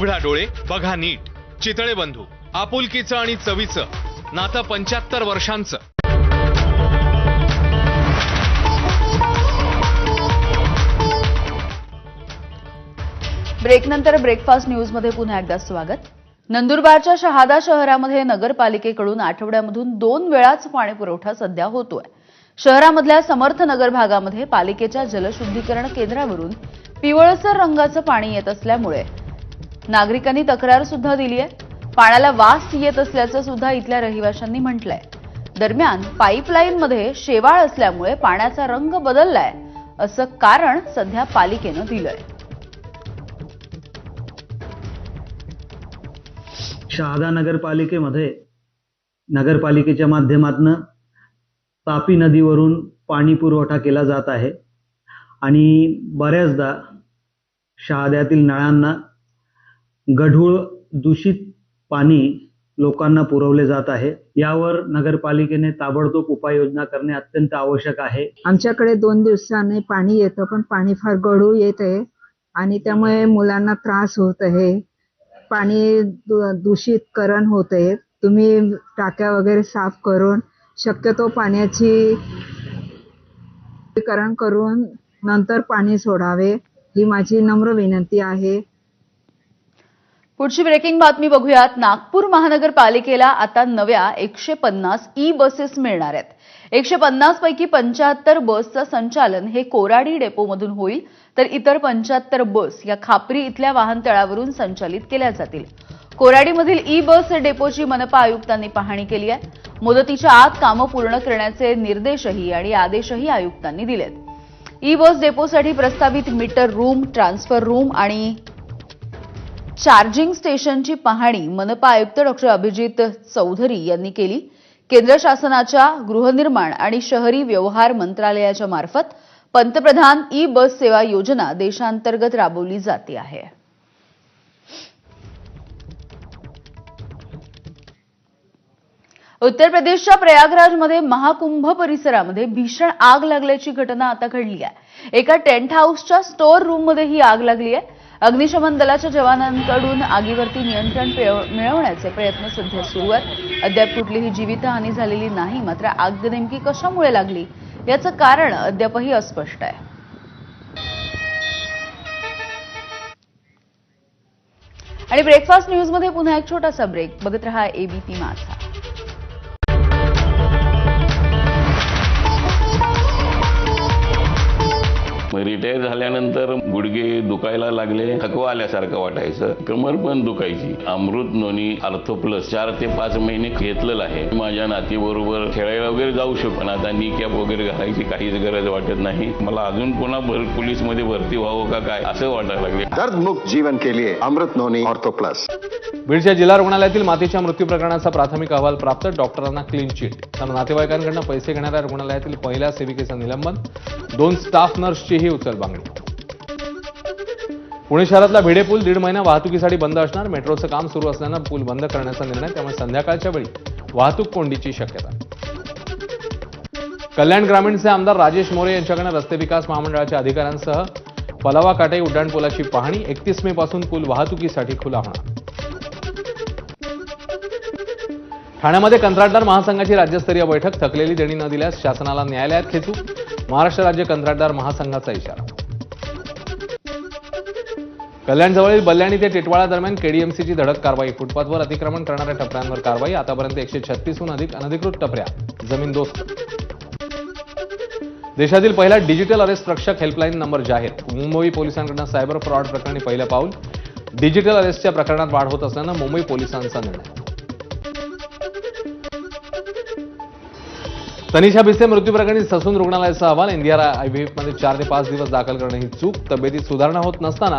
उघडा डोळे बघा नीट. चितळे बंधू, आपुलकीचं आणि चवीचं नातं 75 वर्षांचं. ब्रेक नंतर ब्रेकफास्ट न्यूज मध्ये पुन्हा एकदा स्वागत. नंदुरबारच्या शहादा शहरामध्ये नगरपालिकेकडून आठवड्यामधून 2 वेळाच पाणी पुरवठा सध्या होतोय. शहरामधल्या समर्थ नगर भागामध्ये पालिकेच्या जलशुद्धीकरण केंद्रावरून पिवळसर रंगाचं पाणी येत असल्यामुळे नागरिकांनी तक्रार सुद्धा दिली आहे. पाण्याला वास येत असल्याचं सुद्धा इथल्या रहिवाशांनी म्हटलंय. दरम्यान पाईपलाईनमध्ये शेवाळ असल्यामुळे पाण्याचा रंग बदललाय असं कारण सध्या पालिकेनं दिलंय. शहादा नगरपालिकेमध्ये नगरपालिकेच्या माध्यमातून तापी नदीवरून पाणी पुरवठा केला जात आहे आणि बऱ्याचदा शहाद्यातील नळांना गढूळ दूषित पाणी लोकांना पुरवले जात आहे. यावर नगरपालिकेने ताबडतोब उपाययोजना करणे अत्यंत आवश्यक आहे. आमच्याकडे 2 दिवसांनी पाणी येतं, पण पाणी फार गढूळ येत आहे आणि त्यामुळे मुलांना त्रास होत आहे. पाणी दूषितकरण होत आहे. तुम्ही टाक्या वगैरे साफ करून शक्यतो पाण्याची करण करून नंतर पाणी सोडावे ही माझी नम्र विनंती आहे. पुढची ब्रेकिंग बातमी बघूयात. नागपूर महानगरपालिकेला आता नव्या 150 ई बसेस मिळणार आहेत. 150 पैकी 75 बसचं संचालन हे कोराडी डेपोमधून होईल, तर इतर 75 बस या खापरी इथल्या वाहनतळावरून संचालित केल्या जातील. कोराडीमधील ई बस डेपोची मनपा आयुक्तांनी पाहणी केली आहे. मुदतीच्या आत कामं पूर्ण करण्याचे निर्देशही आणि आदेशही आयुक्तांनी दिलेत. ई बस डेपोसाठी प्रस्तावित मीटर रूम, ट्रान्सफर रूम आणि चार्जिंग स्टेशनची पाहणी मनपा आयुक्त डॉ. अभिजित चौधरी यांनी केली. केंद्र शासनाच्या गृहनिर्माण आणि शहरी व्यवहार मंत्रालयाच्या मार्फत पंतप्रधान ई बस सेवा योजना देशांतर्गत राबवली जाते आहे. उत्तर प्रदेशच्या प्रयागराजमध्ये महाकुंभ परिसरामध्ये भीषण आग लागल्याची घटना आता घडली आहे. एका टेंट हाऊसच्या स्टोअर रूममध्ये ही आग लागली आहे. अग्निशमन दलाच्या जवानांकडून आगीवरती नियंत्रण मिळवण्याचे प्रयत्न सध्या सुरू आहेत. अद्याप कुठलीही जीवितहानी झालेली नाही. मात्र आग नेमकी कशामुळे लागली याचं कारण अद्यापही अस्पष्ट आहे. आणि ब्रेकफास्ट न्यूज मध्ये पुन्हा एक छोटासा ब्रेक. बघत रहा एबीपी माझा. रिटायर झाल्यानंतर गुडघे दुखायला लागले, थकवा आल्यासारखं वाटायचं, कमर पण दुखायची. अमृत नोनी आर्थो प्लस 4 ते 5 महिने घेतलेलं आहे. माझ्या नातीबरोबर खेळायला वगैरे जाऊ शकतो, पण आता नी कॅप वगैरे घालायची काहीच गरज वाटत नाही. मला अजून पुन्हा पोलीस मध्ये भरती व्हावं का काय असं वाटायला लागले. दर्दमुक्त जीवन के लिए अमृत नोनी ऑर्थो प्लस. बीडच्या जिल्हा रुग्णालयातील मातेच्या मृत्यू प्रकरणाचा प्राथमिक अहवाल प्राप्त. डॉक्टरांना क्लीन चिट. तर नातेवाईकांकडून पैसे घेणाऱ्या रुग्णालयातील पहिल्या सेविकेचं निलंबन. 2 स्टाफ नर्सचीही उचलबांगडी. पुणे शहरातला भिडे पूल 1.5 महिना वाहतुकीसाठी बंद असणार. मेट्रोचं काम सुरू असल्यानं पूल बंद करण्याचा निर्णय, त्यामुळे संध्याकाळच्या वेळी वाहतूक कोंडीची शक्यता. कल्याण ग्रामीणचे आमदार राजेश मोरे यांच्याकडे रस्ते विकास महामंडळाच्या अधिकाऱ्यांसह पलावा काटाई उड्डाणपुलाची पाहणी. 31 मे पासून पूल वाहतुकीसाठी खुला होणार. ठाण्यामध्ये कंत्राटदार महासंघाची राज्यस्तरीय बैठक. थकलेली देणी न दिल्यास शासनाला न्यायालयात खेचू. महाराष्ट्र राज्य कंत्राटदार महासंघाचा इशारा. कल्याणजवळील बल्ल्याणी ते टिटवाळा दरम्यान केडीएमसीची धडक कारवाई. फुटपाथवर अतिक्रमण करणाऱ्या टपऱ्यांवर कारवाई. आतापर्यंत 136हून अधिक अनधिकृत टपऱ्या जमीनदोस्त. देशातील पहिला डिजिटल अरेस्ट रक्षक हेल्पलाईन नंबर जाहीर. मुंबई पोलिसांकडून सायबर फ्रॉड प्रकरणी पहिलं पाऊल. डिजिटल अरेस्टच्या प्रकरणात वाढ होत असल्यानं मुंबई पोलिसांचा निर्णय. तनिषा भिसे मृत्यू प्रकरणी ससून रुग्णालयाचा अहवाल. एनडीआरआयव्हीएफमध्ये 4 ते 5 दिवस दाखल करणं ही चूक. तब्येतीत सुधारणा होत नसताना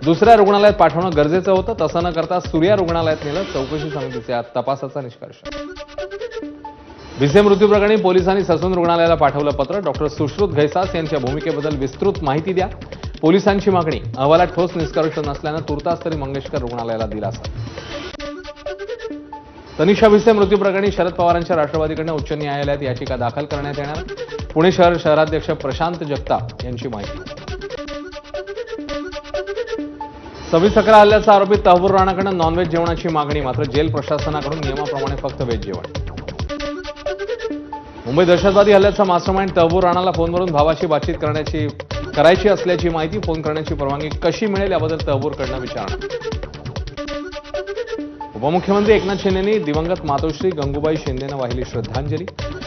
दुसऱ्या रुग्णालयात पाठवणं गरजेचं होतं. तसं न करता सूर्या रुग्णालयात नेलं. चौकशी समितीच्या तपासाचा निष्कर्ष. भिसे मृत्यू प्रकरणी पोलिसांनी ससून रुग्णालयाला पाठवलं पत्र. डॉक्टर सुश्रुत घैसास यांच्या भूमिकेबद्दल विस्तृत माहिती द्या. पोलिसांची मागणी. अहवालात ठोस निष्कर्ष नसल्यानं तुर्तास तरी मंगेशकर रुग्णालयाला दिलासा. तनिषा भिसे मृत्यू प्रकरणी शरद पवारांच्या राष्ट्रवादीकडून उच्च न्यायालयात याचिका दाखल करण्यात येणार. पुणे शहर शहराध्यक्ष प्रशांत जगताप यांची माहिती. 26/11 हल्ल्याचा आरोपी तहबूर राणाकडून नॉनव्हेज जेवणाची मागणी, मात्र जेल प्रशासनाकडून नियमाप्रमाणे फक्त व्हेज जेवण. मुंबई दहशतवादी हल्ल्याचा मास्टरमाइंड तहबूर राणाला फोनवरून भावाशी बातचीत करायची असल्याची माहिती. फोन करण्याची परवानगी कशी मिळेल याबद्दल तहबूरकडनं विचारणा. उपमुख्यमंत्री एकनाथ शिंदेंनी दिवंगत मातोश्री गंगूबाई शिंदेंना वाहिली श्रद्धांजली.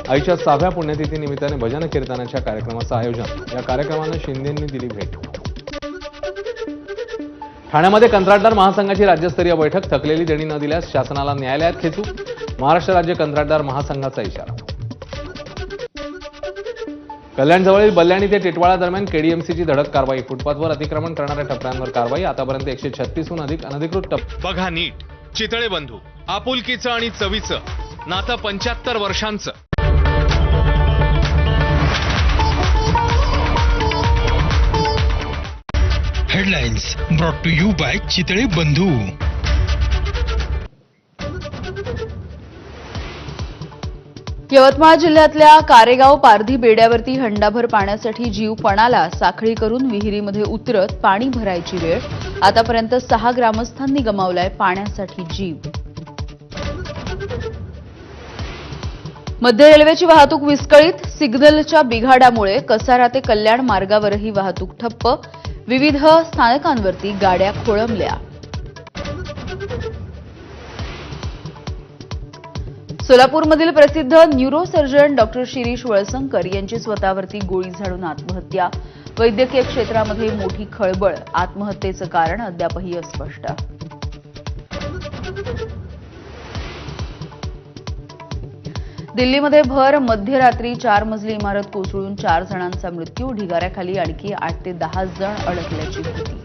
आईच्या 6व्या पुण्यतिथी निमित्ताने भजन कीर्तनाच्या कार्यक्रमाचं आयोजन. या कार्यक्रमानं शिंदेंनी दिली भेट. ठाण्यामध्ये कंत्राटदार महासंघाची राज्यस्तरीय बैठक. थकलेली देणी न दिल्यास शासनाला न्यायालयात खेचू, महाराष्ट्र राज्य कंत्राटदार महासंघाचा इशारा. कल्याणजवळील बल्ल्याणी ते टिटवाळा दरम्यान केडीएमसीची धडक कारवाई. फुटपाथवर अतिक्रमण करणाऱ्या टप्प्यांवर कारवाई. आतापर्यंत 136हून अधिक अनधिकृत टप्पे. बघा नीट, चितळे बंधू, आपुलकीचं आणि चवीचं नातं 75 वर्षांचं. Headlines brought to you by Chitale Bandhu. Yavatmal जिल्ह्यातल्या कारेगाव पारधी बेड्यावरती हंडाभर पाण्यासाठी जीव पणाला. साखळी करून विहिरीमध्ये उतरत पाणी भरायची वेळ. आतापर्यंत 6 ग्रामस्थांनी गमावलाय पाण्यासाठी जीव. मध्य रेल्वेची वाहतूक विस्कळीत. सिग्नलच्या बिघाडामुळे कसारा ते कल्याण मार्गावरही वाहतूक ठप्प. विविध स्थानकांवरती गाड्या खोळंबल्या. सोलापूरमधील प्रसिद्ध न्यूरोसर्जन डॉक्टर शिरीष वळसंकर यांची स्वतःवरती गोळी झाडून आत्महत्या. वैद्यकीय क्षेत्रामध्ये मोठी खळबळ. आत्महत्येचं कारण अद्यापही अस्पष्ट. दिल्लीमध्ये भर मध्यरात्री 4 मजली इमारत कोसळून 4 जणांचा मृत्यू. ढिगाऱ्याखाली आणखी 8 ते 10 जण अडकल्याची भीती.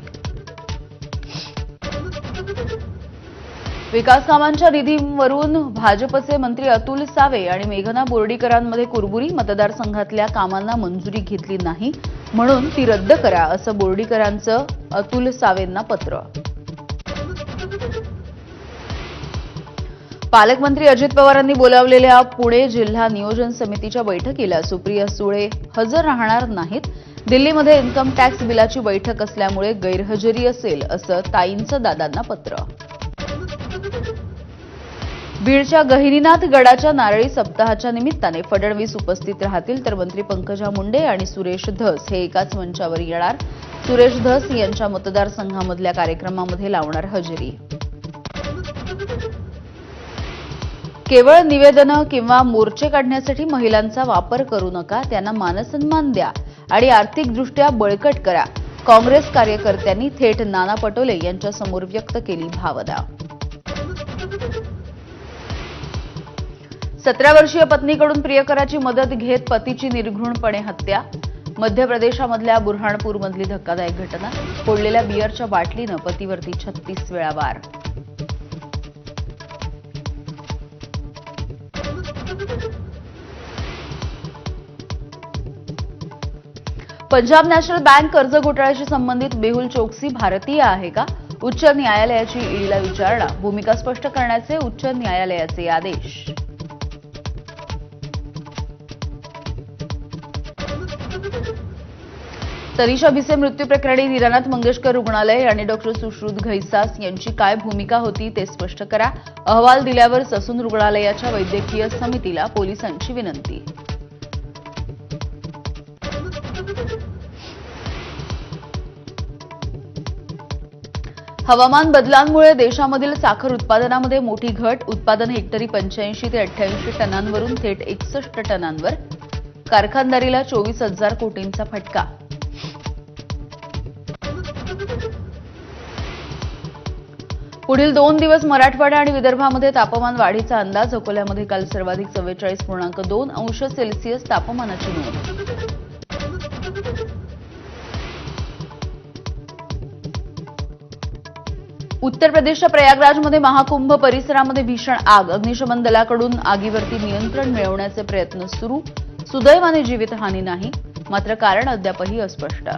विकास कामांच्या निधीवरून भाजपचे मंत्री अतुल सावे आणि मेघना बोर्डीकरांमध्ये कुरबुरी. मतदारसंघातल्या कामांना मंजुरी घेतली नाही म्हणून ती रद्द करा, असं बोर्डीकरांचं अतुल सावेंना पत्र. पालकमंत्री अजित पवारांनी बोलावलेल्या पुणे जिल्हा नियोजन समितीच्या बैठकीला सुप्रिया सुळे हजर राहणार नाहीत. दिल्लीमध्ये इन्कम टॅक्स बिलाची बैठक असल्यामुळे गैरहजेरी असेल, असं ताईंचं दादांना पत्र. बीडच्या गहिनीनाथ गडाच्या नारळी सप्ताहाच्या निमित्ताने फडणवीस उपस्थित राहतील, तर मंत्री पंकजा मुंडे आणि सुरेश धस हे एकाच मंचावर येणार. सुरेश धस यांच्या मतदारसंघामधल्या कार्यक्रमामध्ये लावणार हजेरी. केवळ निवेदनं किंवा मोर्चे काढण्यासाठी महिलांचा वापर करू नका. त्यांना मानसन्मान द्या आणि आर्थिकदृष्ट्या बळकट करा. काँग्रेस कार्यकर्त्यांनी थेट नाना पटोले यांच्यासमोर व्यक्त केली भावना. 17 वर्षीय पत्नीकडून प्रियकराची मदत घेत पतीची निर्घृणपणे हत्या. मध्य प्रदेशामधल्या बुरहाणपूरमधली धक्कादायक घटना. फोडलेल्या बियरच्या बाटलीनं पतीवरती 36 वेळा वार. पंजाब नॅशनल बँक कर्ज घोटाळ्याशी संबंधित मेहुल चोक्सी भारतीय आहे का? उच्च न्यायालयाची ईडीला विचारणा. भूमिका स्पष्ट करण्याचे उच्च न्यायालयाचे आदेश. तनिषा भिसे मृत्यू प्रकरणी निरानाथ मंगेशकर रुग्णालय आणि डॉक्टर सुश्रुत घैसास यांची काय भूमिका होती ते स्पष्ट करा. अहवाल दिल्यावर ससून रुग्णालयाच्या वैद्यकीय समितीला पोलिसांची विनंती. हवामान बदलांमुळे देशामधील साखर उत्पादनामध्ये मोठी घट. उत्पादन हेक्टरी 85 ते 88 टनांवरून थेट 61 टनांवर. कारखानदारीला 24,000 कोटींचा फटका. पुढील 2 दिवस मराठवाडा आणि विदर्भामध्ये तापमान वाढीचा अंदाज. अकोल्यामध्ये काल सर्वाधिक 44.2 अंश सेल्सिअस तापमानाची नोंद. उत्तर प्रदेशच्या प्रयागराजमध्ये महाकुंभ परिसरामध्ये भीषण आग. अग्निशमन दलाकडून आगीवरती नियंत्रण मिळवण्याचे प्रयत्न सुरू. सुदैवाने जीवितहानी नाही, मात्र कारण अद्यापही अस्पष्ट.